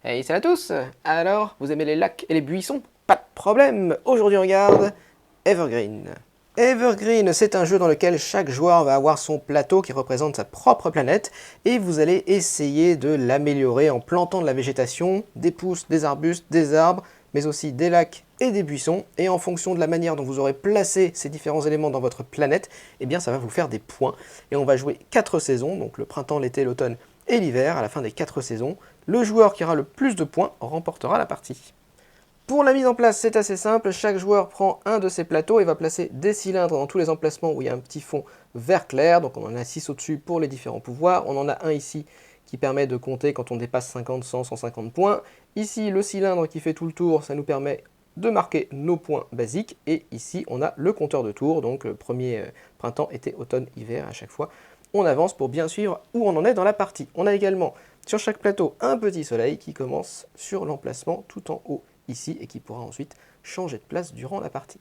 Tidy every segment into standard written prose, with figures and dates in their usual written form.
Hey, salut à tous! Alors, vous aimez les lacs et les buissons? Pas de problème! Aujourd'hui, on regarde Evergreen. Evergreen, c'est un jeu dans lequel chaque joueur va avoir son plateau qui représente sa propre planète et vous allez essayer de l'améliorer en plantant de la végétation, des pousses, des arbustes, des arbres, mais aussi des lacs et des buissons. Et en fonction de la manière dont vous aurez placé ces différents éléments dans votre planète, eh bien ça va vous faire des points. Et on va jouer 4 saisons, donc le printemps, l'été, l'automne et l'hiver. À la fin des 4 saisons, le joueur qui aura le plus de points remportera la partie. Pour la mise en place, c'est assez simple. Chaque joueur prend un de ses plateaux et va placer des cylindres dans tous les emplacements où il y a un petit fond vert clair. Donc on en a 6 au-dessus pour les différents pouvoirs. On en a un ici qui permet de compter quand on dépasse 50, 100, 150 points. Ici, le cylindre qui fait tout le tour, ça nous permet de marquer nos points basiques. Et ici, on a le compteur de tours. Donc premier printemps, été, automne, hiver à chaque fois. On avance pour bien suivre où on en est dans la partie. On a également sur chaque plateau un petit soleil qui commence sur l'emplacement tout en haut ici et qui pourra ensuite changer de place durant la partie.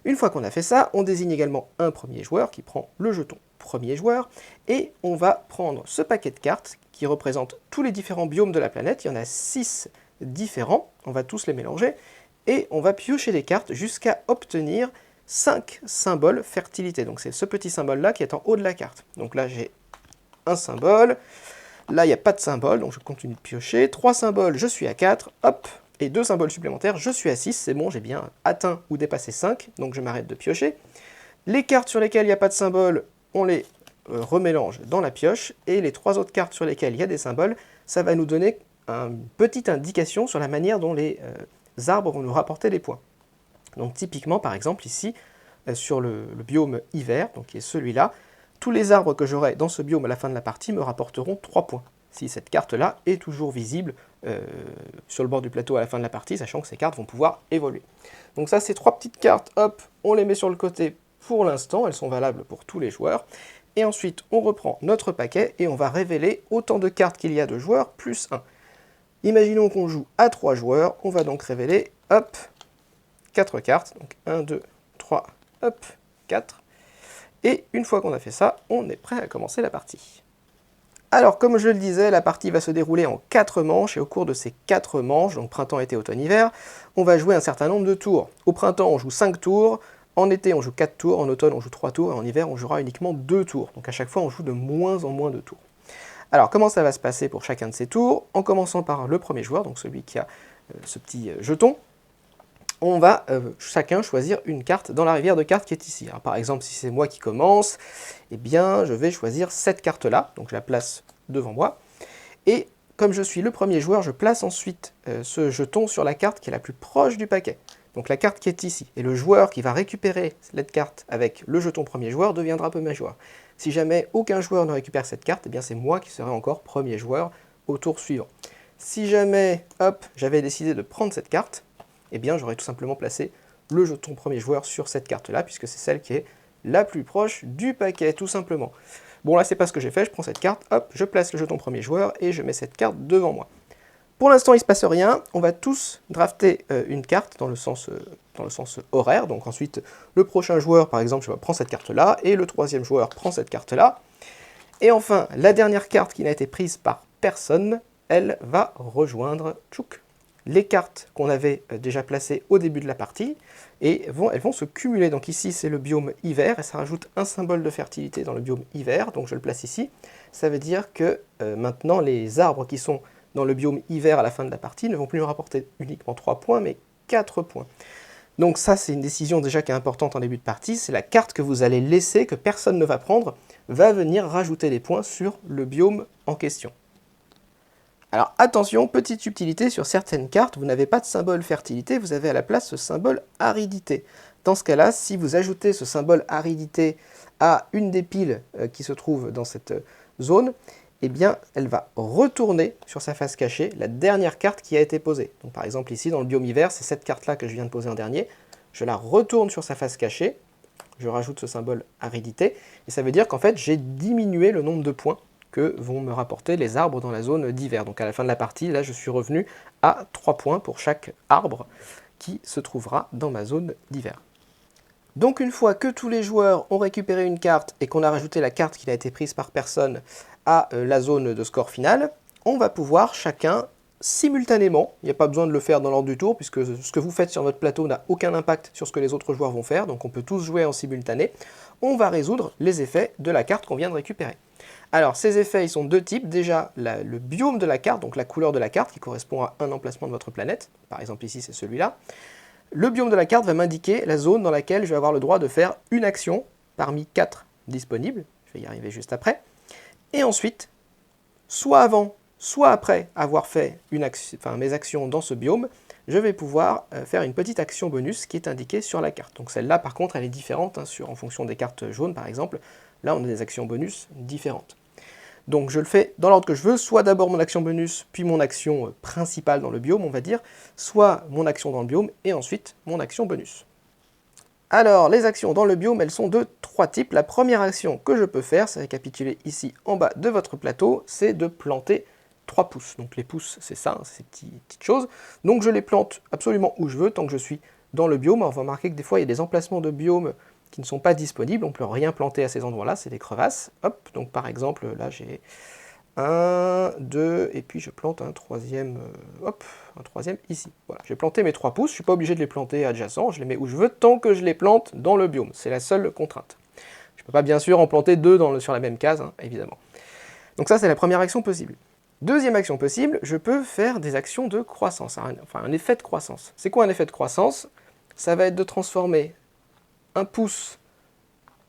Une fois qu'on a fait ça, on désigne également un premier joueur qui prend le jeton premier joueur et on va prendre ce paquet de cartes qui représente tous les différents biomes de la planète. Il y en a 6 différents, on va tous les mélanger et on va piocher des cartes jusqu'à obtenir 5 symboles fertilité. Donc c'est ce petit symbole là qui est en haut de la carte. Donc là j'ai un symbole, là il n'y a pas de symbole, donc je continue de piocher. 3 symboles, je suis à 4, hop, et 2 symboles supplémentaires, je suis à 6, c'est bon, j'ai bien atteint ou dépassé 5, donc je m'arrête de piocher. Les cartes sur lesquelles il n'y a pas de symbole, on les remélange dans la pioche, et les 3 autres cartes sur lesquelles il y a des symboles, ça va nous donner une petite indication sur la manière dont les arbres vont nous rapporter des points. Donc typiquement, par exemple, ici, sur le biome hiver, donc qui est celui-là, tous les arbres que j'aurai dans ce biome à la fin de la partie me rapporteront 3 points. Si cette carte-là est toujours visible sur le bord du plateau à la fin de la partie, sachant que ces cartes vont pouvoir évoluer. Donc ça, ces 3 petites cartes, hop, on les met sur le côté pour l'instant, elles sont valables pour tous les joueurs. Et ensuite, on reprend notre paquet et on va révéler autant de cartes qu'il y a de joueurs, plus 1. Imaginons qu'on joue à 3 joueurs, on va donc révéler, hop, 4 cartes, donc 1, 2, 3, hop, 4. Et une fois qu'on a fait ça, on est prêt à commencer la partie. Alors, comme je le disais, la partie va se dérouler en 4 manches, et au cours de ces 4 manches, donc printemps, été, automne, hiver, on va jouer un certain nombre de tours. Au printemps, on joue 5 tours, en été, on joue 4 tours, en automne, on joue 3 tours, et en hiver, on jouera uniquement 2 tours. Donc à chaque fois, on joue de moins en moins de tours. Alors, comment ça va se passer pour chacun de ces tours? En commençant par le premier joueur, donc celui qui a ce petit jeton, on va chacun choisir une carte dans la rivière de cartes qui est ici. Alors, par exemple, si c'est moi qui commence, eh bien, je vais choisir cette carte-là, donc je la place devant moi. Et comme je suis le premier joueur, je place ensuite ce jeton sur la carte qui est la plus proche du paquet. Donc la carte qui est ici. Et le joueur qui va récupérer cette carte avec le jeton premier joueur deviendra premier joueur. Si jamais aucun joueur ne récupère cette carte, eh bien c'est moi qui serai encore premier joueur au tour suivant. Si jamais, hop, j'avais décidé de prendre cette carte, eh bien j'aurais tout simplement placé le jeton premier joueur sur cette carte-là, puisque c'est celle qui est la plus proche du paquet, tout simplement. Bon, là, c'est pas ce que j'ai fait, je prends cette carte, hop, je place le jeton premier joueur et je mets cette carte devant moi. Pour l'instant, il ne se passe rien, on va tous drafter une carte dans le sens horaire, donc ensuite, le prochain joueur, par exemple, je prends cette carte-là, et le troisième joueur prend cette carte-là. Et enfin, la dernière carte qui n'a été prise par personne, elle va rejoindre tchouk, les cartes qu'on avait déjà placées au début de la partie, et elles vont se cumuler. Donc ici, c'est le biome hiver, et ça rajoute un symbole de fertilité dans le biome hiver, donc je le place ici. Ça veut dire que maintenant, les arbres qui sont dans le biome hiver à la fin de la partie ne vont plus me rapporter uniquement 3 points, mais 4 points. Donc ça, c'est une décision déjà qui est importante en début de partie, c'est la carte que vous allez laisser, que personne ne va prendre, va venir rajouter des points sur le biome en question. Alors attention, petite subtilité, sur certaines cartes, vous n'avez pas de symbole fertilité, vous avez à la place ce symbole aridité. Dans ce cas-là, si vous ajoutez ce symbole aridité à une des piles qui se trouve dans cette zone, eh bien, elle va retourner sur sa face cachée la dernière carte qui a été posée. Donc par exemple ici, dans le biome hiver, c'est cette carte-là que je viens de poser en dernier. Je la retourne sur sa face cachée, je rajoute ce symbole aridité, et ça veut dire qu'en fait, j'ai diminué le nombre de points que vont me rapporter les arbres dans la zone d'hiver. Donc à la fin de la partie, là, je suis revenu à 3 points pour chaque arbre qui se trouvera dans ma zone d'hiver. Donc une fois que tous les joueurs ont récupéré une carte et qu'on a rajouté la carte qui n'a été prise par personne à la zone de score final, on va pouvoir chacun simultanément. Il n'y a pas besoin de le faire dans l'ordre du tour, puisque ce que vous faites sur votre plateau n'a aucun impact sur ce que les autres joueurs vont faire, donc on peut tous jouer en simultané. On va résoudre les effets de la carte qu'on vient de récupérer. Alors ces effets, ils sont deux types. Déjà, le biome de la carte, donc la couleur de la carte, qui correspond à un emplacement de votre planète. Par exemple ici, c'est celui-là. Le biome de la carte va m'indiquer la zone dans laquelle je vais avoir le droit de faire une action parmi 4 disponibles. Je vais y arriver juste après. Et ensuite, soit avant, soit après avoir fait mes actions dans ce biome, je vais pouvoir faire une petite action bonus qui est indiquée sur la carte. Donc celle-là, par contre, elle est différente en fonction des cartes jaunes, par exemple. Là, on a des actions bonus différentes. Donc je le fais dans l'ordre que je veux, soit d'abord mon action bonus, puis mon action principale dans le biome, on va dire, soit mon action dans le biome, et ensuite mon action bonus. Alors, les actions dans le biome, elles sont de 3 types. La première action que je peux faire, c'est récapitulé ici en bas de votre plateau, c'est de planter 3 pouces. Donc les pouces, c'est ça, ces petites choses. Donc je les plante absolument où je veux, tant que je suis dans le biome. On va remarquer que des fois, il y a des emplacements de biome qui ne sont pas disponibles, on ne peut rien planter à ces endroits-là, c'est des crevasses. Hop, donc par exemple, là j'ai 1, 2, et puis je plante un troisième, un troisième ici. Voilà, j'ai planté mes 3 pouces, je ne suis pas obligé de les planter adjacents, je les mets où je veux, tant que je les plante dans le biome. C'est la seule contrainte. Je ne peux pas bien sûr en planter 2 sur la même case, hein, évidemment. Donc ça, c'est la première action possible. Deuxième action possible, je peux faire des actions de croissance, enfin un effet de croissance. C'est quoi un effet de croissance? Ça va être de transformer un pouce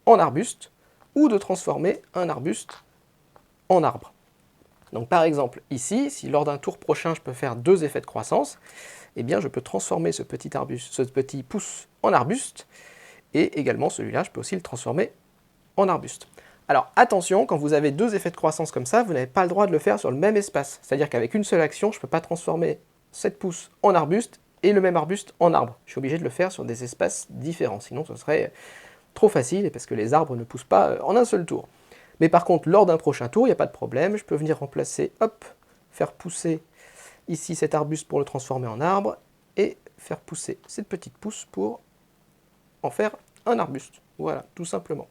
en arbuste, ou de transformer un arbuste en arbre. Donc par exemple, ici, si lors d'un tour prochain, je peux faire 2 effets de croissance, eh bien je peux transformer ce petit pouce en arbuste, et également celui-là, je peux aussi le transformer en arbuste. Alors attention, quand vous avez 2 effets de croissance comme ça, vous n'avez pas le droit de le faire sur le même espace. C'est-à-dire qu'avec une seule action, je ne peux pas transformer 7 pouces en arbuste et le même arbuste en arbre. Je suis obligé de le faire sur des espaces différents, sinon ce serait trop facile, parce que les arbres ne poussent pas en un seul tour. Mais par contre, lors d'un prochain tour, il n'y a pas de problème, je peux venir remplacer, hop, faire pousser ici cet arbuste pour le transformer en arbre, et faire pousser cette petite pousse pour en faire un arbuste. Voilà, tout simplement.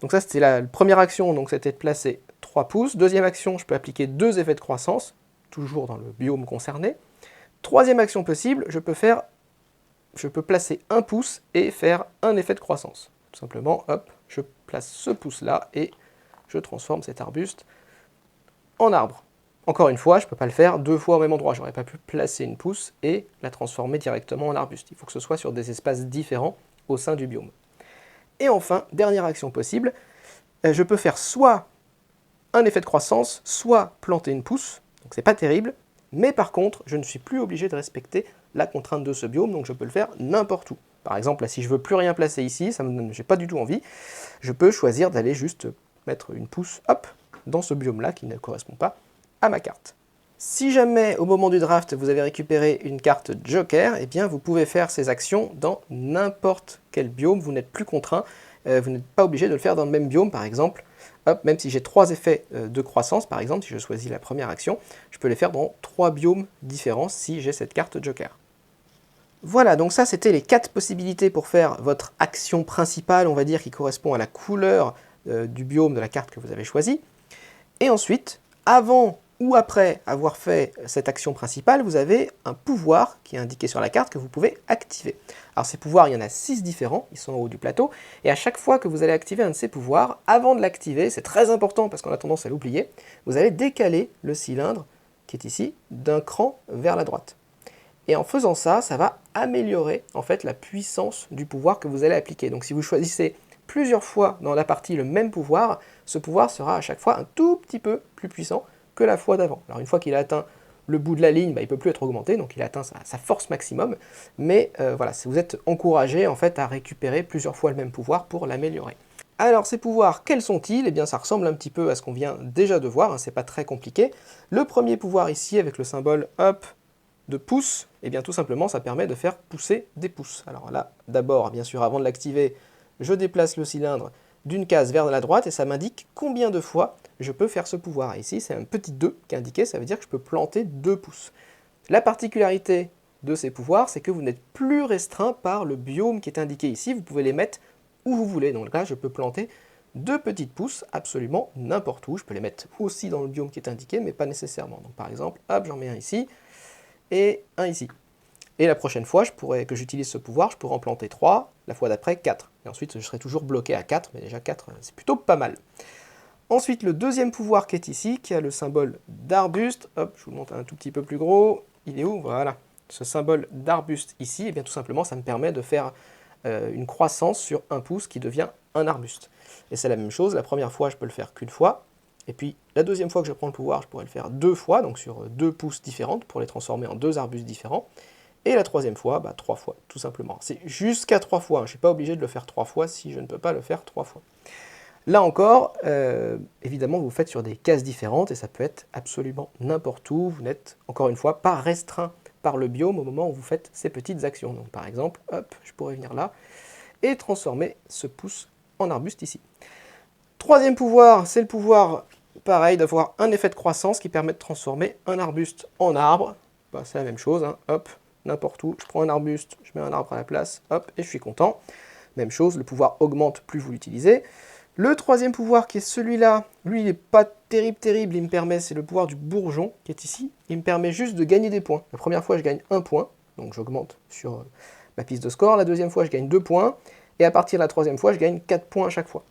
Donc ça, c'était la première action, donc c'était de placer 3 pouces. Deuxième action, je peux appliquer 2 effets de croissance, toujours dans le biome concerné. Troisième action possible, je peux placer 1 pouce et faire un effet de croissance. Tout simplement, hop, je place ce pouce-là et je transforme cet arbuste en arbre. Encore une fois, je ne peux pas le faire 2 fois au même endroit. J'aurais pas pu placer une pousse et la transformer directement en arbuste. Il faut que ce soit sur des espaces différents au sein du biome. Et enfin, dernière action possible, je peux faire soit un effet de croissance, soit planter une pousse. Donc c'est pas terrible, mais par contre, je ne suis plus obligé de respecter la contrainte de ce biome, donc je peux le faire n'importe où. Par exemple, là, si je veux plus rien placer ici, j'ai pas du tout envie, je peux choisir d'aller juste mettre une pousse, hop, dans ce biome-là qui ne correspond pas à ma carte. Si jamais, au moment du draft, vous avez récupéré une carte Joker, eh bien vous pouvez faire ces actions dans n'importe quel biome, vous n'êtes plus contraint, vous n'êtes pas obligé de le faire dans le même biome, par exemple. Hop, même si j'ai 3 effets de croissance, par exemple, si je choisis la première action, je peux les faire dans 3 biomes différents si j'ai cette carte Joker. Voilà, donc ça c'était les 4 possibilités pour faire votre action principale, on va dire, qui correspond à la couleur du biome de la carte que vous avez choisie. Et ensuite, avant ou après avoir fait cette action principale, vous avez un pouvoir qui est indiqué sur la carte que vous pouvez activer. Alors ces pouvoirs, il y en a 6 différents, ils sont en haut du plateau, et à chaque fois que vous allez activer un de ces pouvoirs, avant de l'activer, c'est très important parce qu'on a tendance à l'oublier, vous allez décaler le cylindre qui est ici d'un cran vers la droite. Et en faisant ça, ça va améliorer en fait la puissance du pouvoir que vous allez appliquer. Donc si vous choisissez plusieurs fois dans la partie le même pouvoir, ce pouvoir sera à chaque fois un tout petit peu plus puissant que la fois d'avant. Alors une fois qu'il a atteint le bout de la ligne, il ne peut plus être augmenté, donc il a atteint sa force maximum, mais voilà, vous êtes encouragé en fait à récupérer plusieurs fois le même pouvoir pour l'améliorer. Alors ces pouvoirs, quels sont-ils? Eh bien ça ressemble un petit peu à ce qu'on vient déjà de voir, hein, c'est pas très compliqué. Le premier pouvoir ici, avec le symbole up de pouce, eh bien tout simplement ça permet de faire pousser des pouces. Alors là, d'abord, bien sûr, avant de l'activer, je déplace le cylindre d'une case vers la droite et ça m'indique combien de fois je peux faire ce pouvoir. Et ici, c'est un petit 2 qui est indiqué, ça veut dire que je peux planter 2 pouces. La particularité de ces pouvoirs, c'est que vous n'êtes plus restreint par le biome qui est indiqué ici, vous pouvez les mettre où vous voulez. Donc là, je peux planter deux petites pousses absolument n'importe où. Je peux les mettre aussi dans le biome qui est indiqué, mais pas nécessairement. Donc par exemple, hop, j'en mets un ici et un ici. Et la prochaine fois que j'utilise ce pouvoir, je pourrais en planter 3, la fois d'après 4. Et ensuite, je serai toujours bloqué à 4, mais déjà 4, c'est plutôt pas mal. Ensuite, le deuxième pouvoir qui est ici, qui a le symbole d'arbuste. Hop, je vous le montre un tout petit peu plus gros. Il est où? Voilà. Ce symbole d'arbuste ici, et bien tout simplement, ça me permet de faire une croissance sur un pouce qui devient un arbuste. Et c'est la même chose, la première fois, je peux le faire qu'une fois. Et puis, la deuxième fois que je prends le pouvoir, je pourrais le faire 2 fois, donc sur 2 pouces différentes, pour les transformer en 2 arbustes différents. Et la troisième fois, 3 fois, tout simplement. C'est jusqu'à 3 fois, je ne suis pas obligé de le faire 3 fois si je ne peux pas le faire 3 fois. Là encore, évidemment, vous le faites sur des cases différentes et ça peut être absolument n'importe où. Vous n'êtes, encore une fois, pas restreint par le biome au moment où vous faites ces petites actions. Donc par exemple, hop, je pourrais venir là et transformer ce pouce en arbuste ici. Troisième pouvoir, c'est le pouvoir, pareil, d'avoir un effet de croissance qui permet de transformer un arbuste en arbre. C'est la même chose, hein. Hop, n'importe où, je prends un arbuste, je mets un arbre à la place, hop, et je suis content. Même chose, le pouvoir augmente plus vous l'utilisez. Le troisième pouvoir qui est celui-là, lui il n'est pas terrible, il me permet, c'est le pouvoir du bourgeon qui est ici, il me permet juste de gagner des points. La première fois je gagne 1 point, donc j'augmente sur ma piste de score, la deuxième fois je gagne 2 points, et à partir de la troisième fois je gagne 4 points à chaque fois.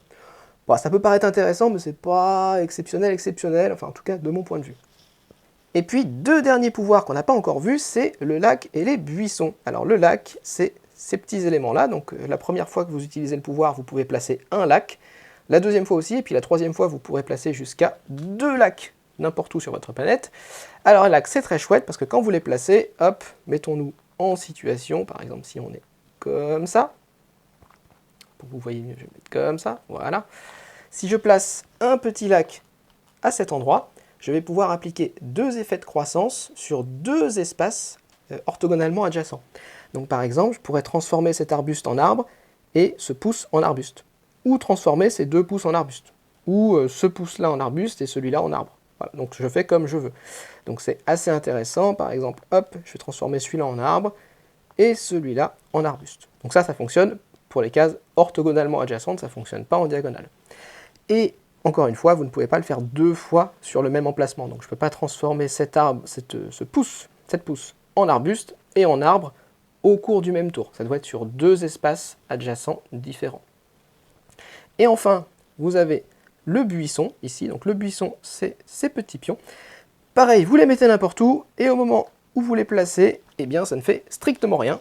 Bon, ça peut paraître intéressant, mais c'est pas exceptionnel, enfin en tout cas de mon point de vue. Et puis deux derniers pouvoirs qu'on n'a pas encore vus, c'est le lac et les buissons. Alors le lac, c'est ces petits éléments-là, donc la première fois que vous utilisez le pouvoir, vous pouvez placer un lac, la deuxième fois aussi, et puis la troisième fois, vous pourrez placer jusqu'à 2 lacs, n'importe où sur votre planète. Alors un lac, c'est très chouette, parce que quand vous les placez, hop, mettons-nous en situation, par exemple si on est comme ça, pour que vous voyez mieux, je vais mettre comme ça, voilà. Si je place un petit lac à cet endroit, je vais pouvoir appliquer 2 effets de croissance sur 2 espaces orthogonalement adjacents. Donc par exemple, je pourrais transformer cet arbuste en arbre et ce pouce en arbuste. Ou transformer ces 2 pouces en arbuste. Ou ce pouce-là en arbuste et celui-là en arbre. Voilà, donc je fais comme je veux. Donc c'est assez intéressant. Par exemple, hop, je vais transformer celui-là en arbre et celui-là en arbuste. Donc ça fonctionne pour les cases orthogonalement adjacentes, ça ne fonctionne pas en diagonale. Et encore une fois, vous ne pouvez pas le faire 2 fois sur le même emplacement. Donc je ne peux pas transformer cet arbre, cette pouce en arbuste et en arbre au cours du même tour. Ça doit être sur 2 espaces adjacents différents. Et enfin, vous avez le buisson ici. Donc le buisson, c'est ces petits pions. Pareil, vous les mettez n'importe où et au moment où vous les placez, eh bien ça ne fait strictement rien.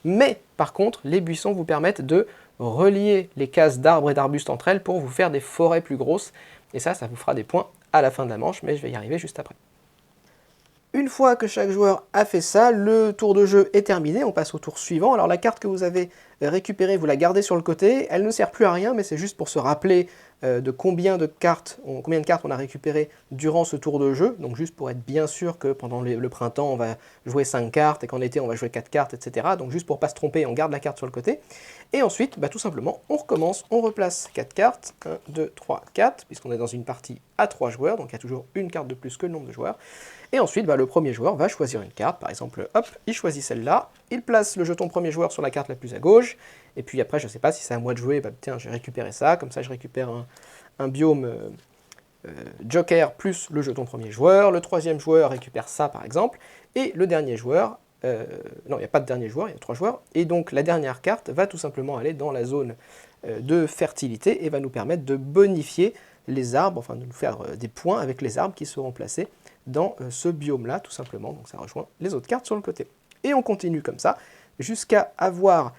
Mais par contre, les buissons vous permettent de relier les cases d'arbres et d'arbustes entre elles pour vous faire des forêts plus grosses. Et ça vous fera des points à la fin de la manche, mais je vais y arriver juste après. Une fois que chaque joueur a fait ça, le tour de jeu est terminé, on passe au tour suivant. Alors la carte que vous avez récupérée, vous la gardez sur le côté, elle ne sert plus à rien, mais c'est juste pour se rappeler de combien de cartes on a récupérées durant ce tour de jeu, donc juste pour être bien sûr que pendant le printemps on va jouer 5 cartes et qu'en été on va jouer 4 cartes, etc. Donc juste pour pas se tromper, on garde la carte sur le côté. Et ensuite, tout simplement, on recommence, on replace 4 cartes, 1, 2, 3, 4, puisqu'on est dans une partie à 3 joueurs, donc il y a toujours une carte de plus que le nombre de joueurs. Et ensuite, le premier joueur va choisir une carte, par exemple, hop, il choisit celle-là, il place le jeton premier joueur sur la carte la plus à gauche, et puis après, je ne sais pas si c'est à moi de jouer, tiens, j'ai récupéré ça, comme ça je récupère un biome joker plus le jeton premier joueur, le troisième joueur récupère ça, par exemple, et le dernier joueur, non, il n'y a pas de dernier joueur, il y a 3 joueurs, et donc la dernière carte va tout simplement aller dans la zone de fertilité et va nous permettre de bonifier les arbres, enfin de nous faire des points avec les arbres qui seront placés dans ce biome-là, tout simplement. Donc ça rejoint les autres cartes sur le côté. Et on continue comme ça, jusqu'à avoir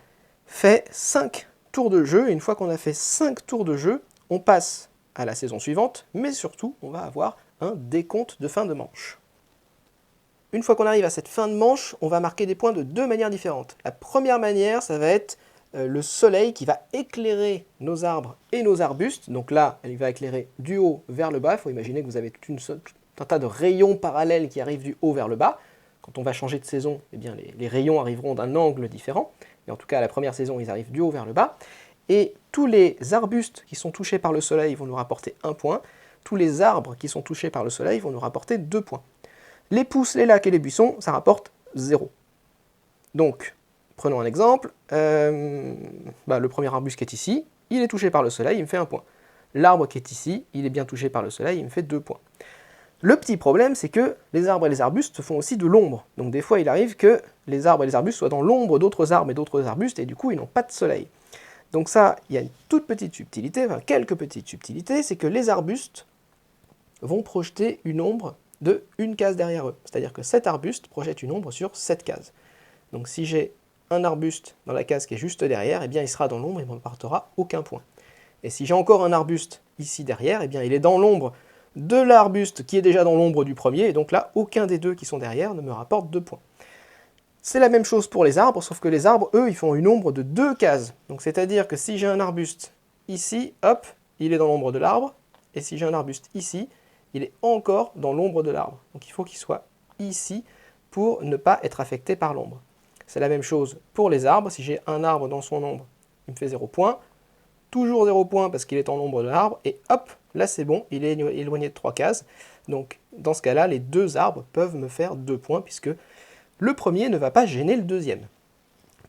fait 5 tours de jeu. Et une fois qu'on a fait 5 tours de jeu, on passe à la saison suivante, mais surtout, on va avoir un décompte de fin de manche. Une fois qu'on arrive à cette fin de manche, on va marquer des points de 2 manières différentes. La première manière, ça va être le soleil qui va éclairer nos arbres et nos arbustes. Donc là, il va éclairer du haut vers le bas. Il faut imaginer que vous avez tout un tas de rayons parallèles qui arrivent du haut vers le bas. Quand on va changer de saison, eh bien, les rayons arriveront d'un angle différent. Et en tout cas, à la première saison, ils arrivent du haut vers le bas. Et tous les arbustes qui sont touchés par le soleil vont nous rapporter 1 point. Tous les arbres qui sont touchés par le soleil vont nous rapporter 2 points. Les pousses, les lacs et les buissons, ça rapporte 0. Donc, prenons un exemple. Le premier arbuste qui est ici, il est touché par le soleil, il me fait 1 point. L'arbre qui est ici, il est bien touché par le soleil, il me fait 2 points. Le petit problème, c'est que les arbres et les arbustes font aussi de l'ombre. Donc des fois, il arrive que les arbres et les arbustes soient dans l'ombre d'autres arbres et d'autres arbustes, et du coup, ils n'ont pas de soleil. Donc ça, il y a une toute petite subtilité, enfin quelques petites subtilités, c'est que les arbustes vont projeter une ombre de une case derrière eux. C'est-à-dire que cet arbuste projette une ombre sur cette case. Donc si j'ai un arbuste dans la case qui est juste derrière, eh bien il sera dans l'ombre et il ne m'apportera aucun point. Et si j'ai encore un arbuste ici derrière, eh bien il est dans l'ombre de l'arbuste qui est déjà dans l'ombre du premier, et donc là, aucun des deux qui sont derrière ne me rapporte 2 points. C'est la même chose pour les arbres, sauf que les arbres, eux, ils font une ombre de 2 cases. Donc c'est-à-dire que si j'ai un arbuste ici, hop, il est dans l'ombre de l'arbre, et si j'ai un arbuste ici, il est encore dans l'ombre de l'arbre. Donc il faut qu'il soit ici pour ne pas être affecté par l'ombre. C'est la même chose pour les arbres. Si j'ai un arbre dans son ombre, il me fait 0 points. Toujours 0 points parce qu'il est en l'ombre de l'arbre. Et hop, là c'est bon, il est éloigné de 3 cases. Donc dans ce cas-là, les 2 arbres peuvent me faire 2 points puisque le premier ne va pas gêner le deuxième.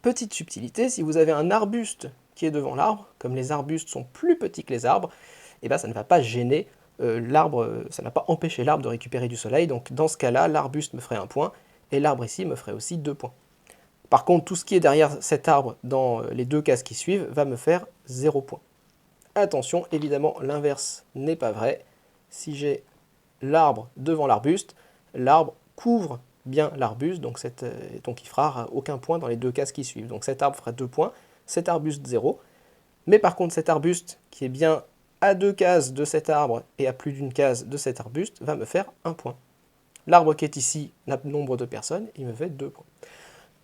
Petite subtilité, si vous avez un arbuste qui est devant l'arbre, comme les arbustes sont plus petits que les arbres, eh bien ça ne va pas gêner l'arbre, ça ne va pas empêcher l'arbre de récupérer du soleil. Donc dans ce cas-là, l'arbuste me ferait 1 point et l'arbre ici me ferait aussi 2 points. Par contre, tout ce qui est derrière cet arbre dans les 2 cases qui suivent va me faire 0 points. Attention, évidemment, l'inverse n'est pas vrai. Si j'ai l'arbre devant l'arbuste, l'arbre couvre bien l'arbuste, donc il fera aucun point dans les 2 cases qui suivent. Donc cet arbre fera 2 points, cet arbuste 0. Mais par contre, cet arbuste qui est bien à 2 cases de cet arbre et à plus d'une case de cet arbuste va me faire 1 point. L'arbre qui est ici n'a nombre de personnes, il me fait 2 points.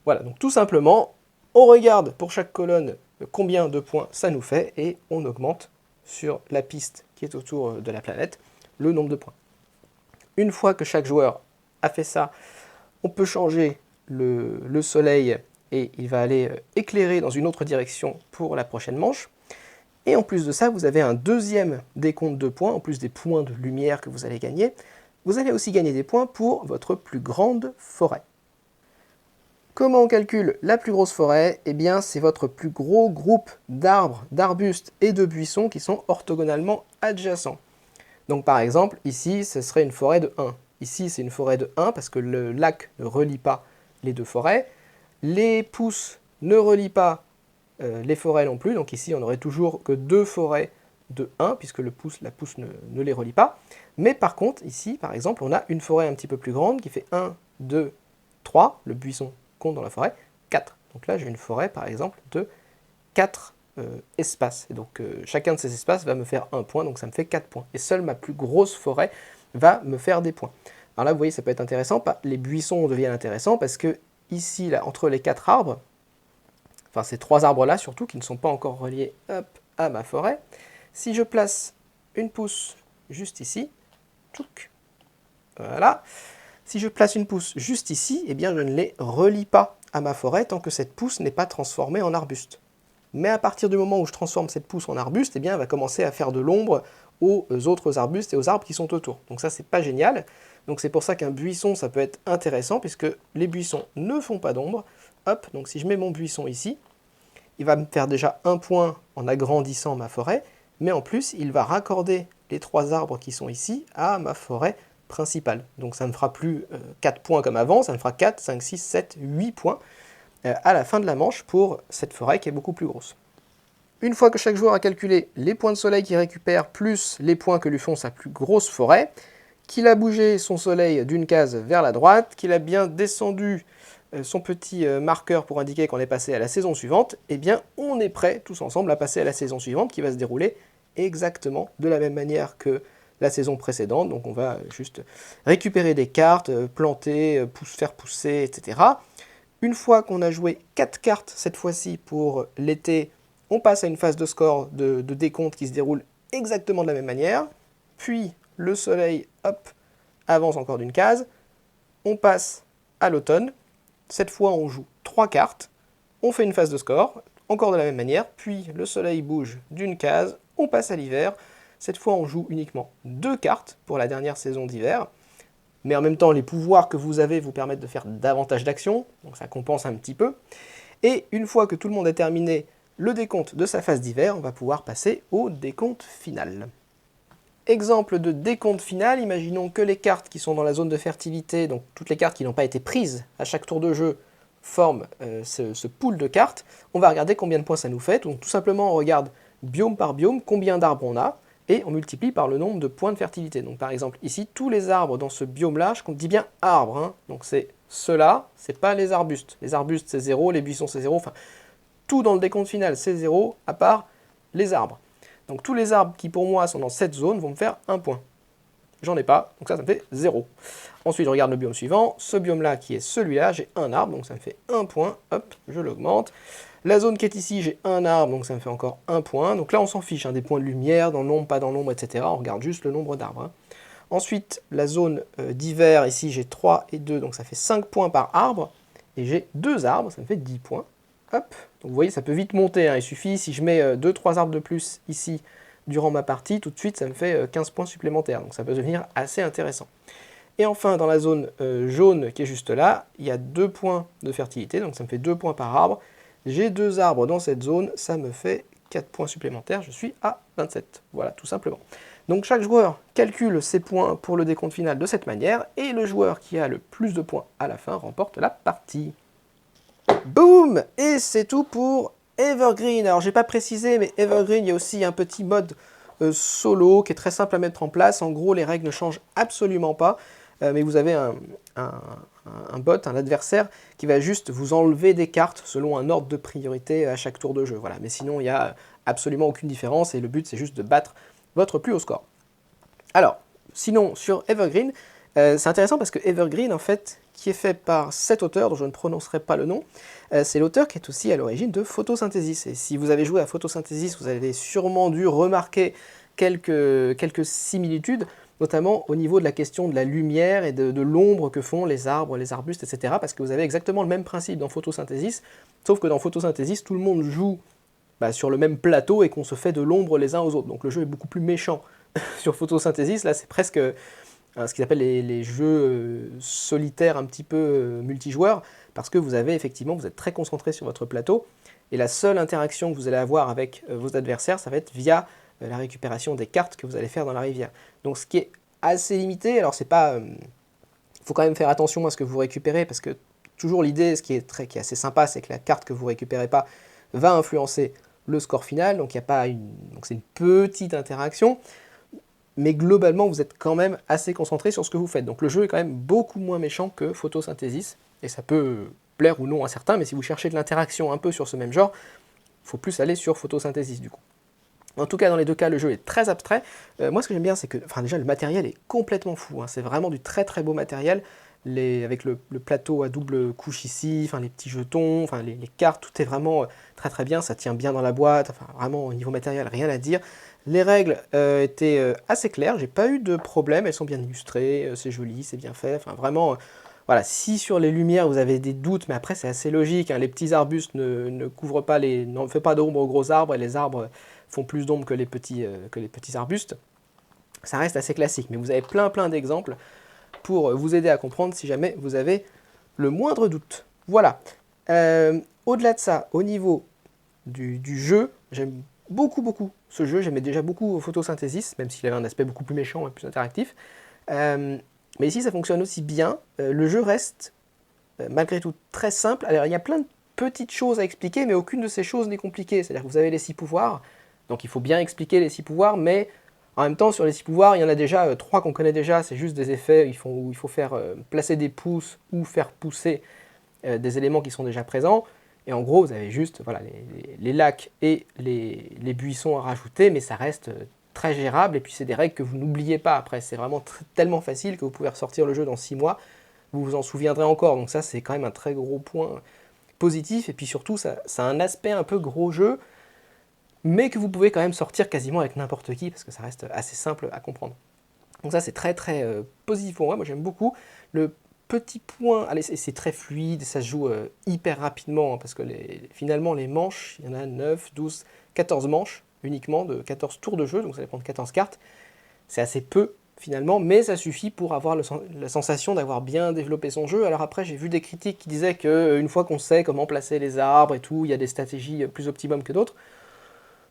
Voilà, donc tout simplement, on regarde pour chaque colonne combien de points ça nous fait et on augmente sur la piste qui est autour de la planète le nombre de points. Une fois que chaque joueur a fait ça, on peut changer le soleil et il va aller éclairer dans une autre direction pour la prochaine manche. Et en plus de ça, vous avez un deuxième décompte de points, en plus des points de lumière que vous allez gagner. Vous allez aussi gagner des points pour votre plus grande forêt. Comment on calcule la plus grosse forêt? Eh bien, c'est votre plus gros groupe d'arbres, d'arbustes et de buissons qui sont orthogonalement adjacents. Donc par exemple, ici, ce serait une forêt de 1. Ici, c'est une forêt de 1 parce que le lac ne relie pas les 2 forêts. Les pousses ne relient pas les forêts non plus. Donc ici, on n'aurait toujours que 2 forêts de 1 puisque la pousse ne les relie pas. Mais par contre, ici, par exemple, on a une forêt un petit peu plus grande qui fait 1, 2, 3. Le buisson compte dans la forêt, 4. Donc là, j'ai une forêt, par exemple, de 4 espaces. Et donc, chacun de ces espaces va me faire 1 point, donc ça me fait 4 points. Et seule ma plus grosse forêt va me faire des points. Alors là, vous voyez, ça peut être intéressant. Les buissons deviennent intéressants parce que ici, là, entre les 4 arbres, enfin ces 3 arbres-là surtout, qui ne sont pas encore reliés hop, à ma forêt, si je place une pousse juste ici, tchouk, voilà. Si je place une pousse juste ici, eh bien je ne les relie pas à ma forêt tant que cette pousse n'est pas transformée en arbuste. Mais à partir du moment où je transforme cette pousse en arbuste, eh bien elle va commencer à faire de l'ombre aux autres arbustes et aux arbres qui sont autour. Donc ça, c'est pas génial. Donc c'est pour ça qu'un buisson, ça peut être intéressant, puisque les buissons ne font pas d'ombre. Hop, donc si je mets mon buisson ici, il va me faire déjà 1 point en agrandissant ma forêt, mais en plus, il va raccorder les 3 arbres qui sont ici à ma forêt principale. Donc ça ne fera plus 4 points comme avant, ça me fera 4, 5, 6, 7, 8 points à la fin de la manche pour cette forêt qui est beaucoup plus grosse. Une fois que chaque joueur a calculé les points de soleil qu'il récupère plus les points que lui font sa plus grosse forêt, qu'il a bougé son soleil d'une case vers la droite, qu'il a bien descendu son petit marqueur pour indiquer qu'on est passé à la saison suivante, eh bien on est prêt tous ensemble à passer à la saison suivante qui va se dérouler exactement de la même manière que la saison précédente. Donc on va juste récupérer des cartes, planter, faire pousser, etc. Une fois qu'on a joué 4 cartes cette fois-ci pour l'été, on passe à une phase de score de décompte qui se déroule exactement de la même manière. Puis le soleil, hop, avance encore d'une case. On passe à l'automne. Cette fois, on joue 3 cartes. On fait une phase de score, encore de la même manière. Puis le soleil bouge d'une case. On passe à l'hiver. Cette fois, on joue uniquement 2 cartes pour la dernière saison d'hiver. Mais en même temps, les pouvoirs que vous avez vous permettent de faire davantage d'actions. Donc ça compense un petit peu. Et une fois que tout le monde a terminé le décompte de sa phase d'hiver, on va pouvoir passer au décompte final. Exemple de décompte final, imaginons que les cartes qui sont dans la zone de fertilité, donc toutes les cartes qui n'ont pas été prises à chaque tour de jeu, forment ce pool de cartes. On va regarder combien de points ça nous fait. Donc tout simplement on regarde biome par biome, combien d'arbres on a, et on multiplie par le nombre de points de fertilité. Donc par exemple ici, tous les arbres dans ce biome-là, je dis bien arbres, hein, donc c'est ceux-là, c'est pas les arbustes. Les arbustes c'est 0, les buissons c'est 0, enfin tout dans le décompte final c'est 0, à part les arbres. Donc tous les arbres qui pour moi sont dans cette zone vont me faire 1 point. J'en ai pas, donc ça me fait 0. Ensuite je regarde le biome suivant, ce biome-là qui est celui-là, j'ai un arbre, donc ça me fait 1 point, hop, je l'augmente. La zone qui est ici, j'ai un arbre, donc ça me fait encore 1 point. Donc là on s'en fiche, hein, des points de lumière, dans l'ombre, pas dans l'ombre, etc. On regarde juste le nombre d'arbres. Hein. Ensuite, la zone d'hiver, ici j'ai 3 et 2, donc ça fait 5 points par arbre. Et j'ai 2 arbres, ça me fait 10 points. Hop, donc vous voyez, ça peut vite monter, hein. Il suffit, si je mets 2-3 arbres de plus ici durant ma partie, tout de suite ça me fait 15 points supplémentaires, donc ça peut devenir assez intéressant. Et enfin, dans la zone jaune qui est juste là, il y a 2 points de fertilité, donc ça me fait 2 points par arbre. J'ai 2 arbres dans cette zone, ça me fait 4 points supplémentaires, je suis à 27. Voilà, tout simplement. Donc chaque joueur calcule ses points pour le décompte final de cette manière, et le joueur qui a le plus de points à la fin remporte la partie. Boum! Et c'est tout pour Evergreen. Alors j'ai pas précisé, mais Evergreen, il y a aussi un petit mode solo qui est très simple à mettre en place. En gros, les règles ne changent absolument pas, mais vous avez un bot, un adversaire, qui va juste vous enlever des cartes selon un ordre de priorité à chaque tour de jeu. Voilà. Mais sinon, il n'y a absolument aucune différence, et le but, c'est juste de battre votre plus haut score. Alors, sinon, sur Evergreen, c'est intéressant parce que Evergreen, en fait, qui est fait par cet auteur, dont je ne prononcerai pas le nom, c'est l'auteur qui est aussi à l'origine de Photosynthesis. Et si vous avez joué à Photosynthesis, vous avez sûrement dû remarquer quelques similitudes, notamment au niveau de la question de la lumière et de l'ombre que font les arbres, les arbustes, etc. Parce que vous avez exactement le même principe dans Photosynthesis, sauf que dans Photosynthesis, tout le monde joue sur le même plateau et qu'on se fait de l'ombre les uns aux autres. Donc le jeu est beaucoup plus méchant. Sur Photosynthesis, là c'est presque ce qu'ils appellent les jeux solitaires un petit peu multijoueurs, parce que vous êtes très concentré sur votre plateau, et la seule interaction que vous allez avoir avec vos adversaires, ça va être via la récupération des cartes que vous allez faire dans la rivière. Donc ce qui est assez limité, alors c'est pas... Il faut quand même faire attention à ce que vous récupérez, parce que toujours l'idée, ce qui est assez sympa, c'est que la carte que vous récupérez pas va influencer le score final, donc c'est une petite interaction, mais globalement vous êtes quand même assez concentré sur ce que vous faites. Donc le jeu est quand même beaucoup moins méchant que Photosynthesis, et ça peut plaire ou non à certains, mais si vous cherchez de l'interaction un peu sur ce même genre, il faut plus aller sur Photosynthesis du coup. En tout cas, dans les deux cas, le jeu est très abstrait. Moi, ce que j'aime bien, c'est que déjà, le matériel est complètement fou. Hein. C'est vraiment du très très beau matériel. Avec le plateau à double couche ici, les petits jetons, les cartes, tout est vraiment très très bien. Ça tient bien dans la boîte. Vraiment, au niveau matériel, rien à dire. Les règles étaient assez claires. J'ai pas eu de problème. Elles sont bien illustrées. C'est joli, c'est bien fait. Vraiment... Voilà, si sur les lumières vous avez des doutes, mais après c'est assez logique, hein, les petits arbustes ne couvrent pas n'en fait pas d'ombre aux gros arbres, et les arbres font plus d'ombre que les petits arbustes. Ça reste assez classique, mais vous avez plein d'exemples pour vous aider à comprendre si jamais vous avez le moindre doute. Voilà. Au-delà de ça, au niveau du jeu, j'aime beaucoup ce jeu, j'aimais déjà beaucoup Photosynthesis, même s'il avait un aspect beaucoup plus méchant et plus interactif. Mais ici, ça fonctionne aussi bien. Le jeu reste, malgré tout, très simple. Alors, il y a plein de petites choses à expliquer, mais aucune de ces choses n'est compliquée. C'est-à-dire que vous avez les 6 pouvoirs, donc il faut bien expliquer les 6 pouvoirs, mais en même temps, sur les 6 pouvoirs, il y en a déjà 3 qu'on connaît déjà. C'est juste des effets où il faut faire placer des pouces ou faire pousser des éléments qui sont déjà présents. Et en gros, vous avez juste les lacs et les buissons à rajouter, mais ça reste... très gérable, et puis c'est des règles que vous n'oubliez pas après, c'est vraiment tellement facile que vous pouvez ressortir le jeu dans 6 mois, vous vous en souviendrez encore, donc ça c'est quand même un très gros point positif, et puis surtout ça a un aspect un peu gros jeu, mais que vous pouvez quand même sortir quasiment avec n'importe qui, parce que ça reste assez simple à comprendre. Donc ça c'est très positif pour moi j'aime beaucoup. Le petit point, allez, c'est très fluide, ça se joue hyper rapidement, hein, parce que finalement les manches, il y en a 9, 12, 14 manches, uniquement de 14 tours de jeu, donc ça va prendre 14 cartes. C'est assez peu, finalement, mais ça suffit pour avoir la sensation d'avoir bien développé son jeu. Alors après, j'ai vu des critiques qui disaient qu'une fois qu'on sait comment placer les arbres et tout, il y a des stratégies plus optimum que d'autres.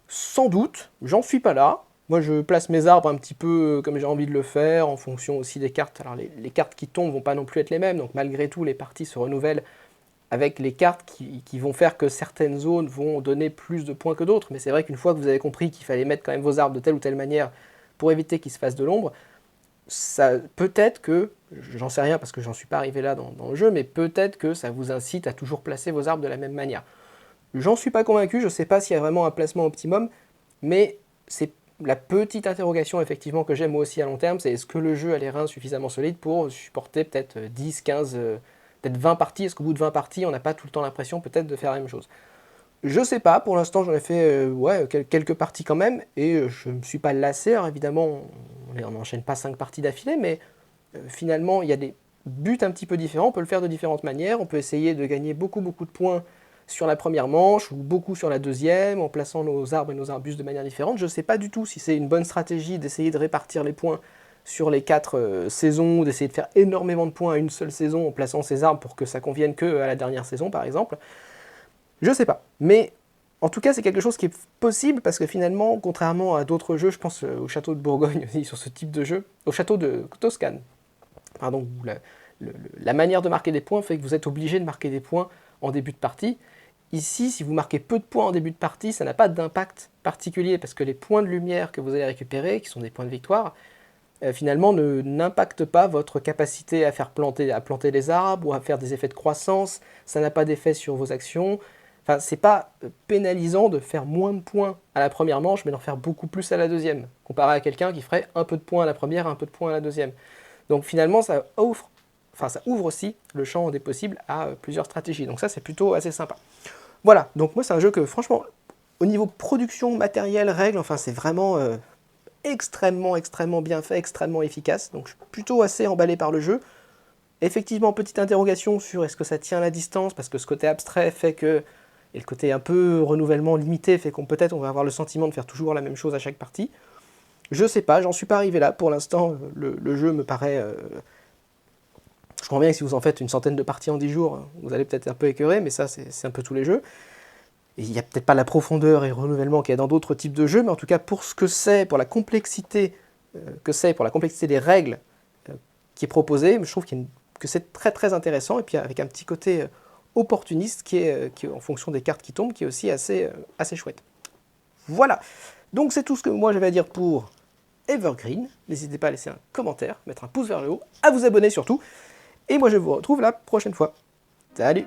Sans doute, j'en suis pas là. Moi, je place mes arbres un petit peu comme j'ai envie de le faire, en fonction aussi des cartes. Alors, les cartes qui tombent vont pas non plus être les mêmes, donc malgré tout, les parties se renouvellent avec les cartes qui vont faire que certaines zones vont donner plus de points que d'autres. Mais c'est vrai qu'une fois que vous avez compris qu'il fallait mettre quand même vos arbres de telle ou telle manière pour éviter qu'ils se fassent de l'ombre, ça peut-être que, j'en sais rien parce que j'en suis pas arrivé là dans le jeu, mais peut-être que ça vous incite à toujours placer vos arbres de la même manière. J'en suis pas convaincu, je sais pas s'il y a vraiment un placement optimum, mais c'est la petite interrogation effectivement que j'ai moi aussi à long terme, c'est est-ce que le jeu a les reins suffisamment solides pour supporter peut-être 10, 15, peut-être 20 parties, est-ce qu'au bout de 20 parties on n'a pas tout le temps l'impression peut-être de faire la même chose? Je sais pas, pour l'instant j'en ai fait quelques parties quand même, et je me suis pas lassé, alors évidemment on n'enchaîne pas 5 parties d'affilée, mais finalement il y a des buts un petit peu différents, on peut le faire de différentes manières, on peut essayer de gagner beaucoup de points sur la première manche, ou beaucoup sur la deuxième, en plaçant nos arbres et nos arbustes de manière différente. Je ne sais pas du tout si c'est une bonne stratégie d'essayer de répartir les points sur les 4 saisons, ou d'essayer de faire énormément de points à une seule saison en plaçant ces arbres pour que ça convienne que à la dernière saison, par exemple. Je sais pas. Mais en tout cas, c'est quelque chose qui est possible, parce que finalement, contrairement à d'autres jeux, je pense au château de Bourgogne aussi, sur ce type de jeu, au château de Toscane, pardon, où la manière de marquer des points fait que vous êtes obligé de marquer des points en début de partie. Ici, si vous marquez peu de points en début de partie, ça n'a pas d'impact particulier, parce que les points de lumière que vous allez récupérer, qui sont des points de victoire, finalement n'impactent pas votre capacité à planter les arbres, ou à faire des effets de croissance, ça n'a pas d'effet sur vos actions. Enfin, c'est pas pénalisant de faire moins de points à la première manche, mais d'en faire beaucoup plus à la deuxième, comparé à quelqu'un qui ferait un peu de points à la première, un peu de points à la deuxième. Donc finalement, ça ouvre aussi le champ des possibles à plusieurs stratégies. Donc ça, c'est plutôt assez sympa. Voilà, donc moi c'est un jeu que franchement, au niveau production, matériel, règles, enfin c'est vraiment extrêmement bien fait, extrêmement efficace. Donc je suis plutôt assez emballé par le jeu. Effectivement, petite interrogation sur est-ce que ça tient la distance, parce que ce côté abstrait fait que, et le côté un peu renouvellement limité fait qu'on peut-être on va avoir le sentiment de faire toujours la même chose à chaque partie. Je sais pas, j'en suis pas arrivé là. Pour l'instant, le jeu me paraît... je comprends bien que si vous en faites une centaine de parties en 10 jours, vous allez peut-être un peu écœurer, mais ça c'est un peu tous les jeux. Et il n'y a peut-être pas la profondeur et le renouvellement qu'il y a dans d'autres types de jeux, mais en tout cas pour ce que c'est, pour la complexité pour la complexité des règles qui est proposée, je trouve que c'est très intéressant, et puis avec un petit côté opportuniste qui est en fonction des cartes qui tombent, qui est aussi assez chouette. Voilà, donc c'est tout ce que moi j'avais à dire pour Evergreen. N'hésitez pas à laisser un commentaire, mettre un pouce vers le haut, à vous abonner surtout, et moi je vous retrouve la prochaine fois. Salut!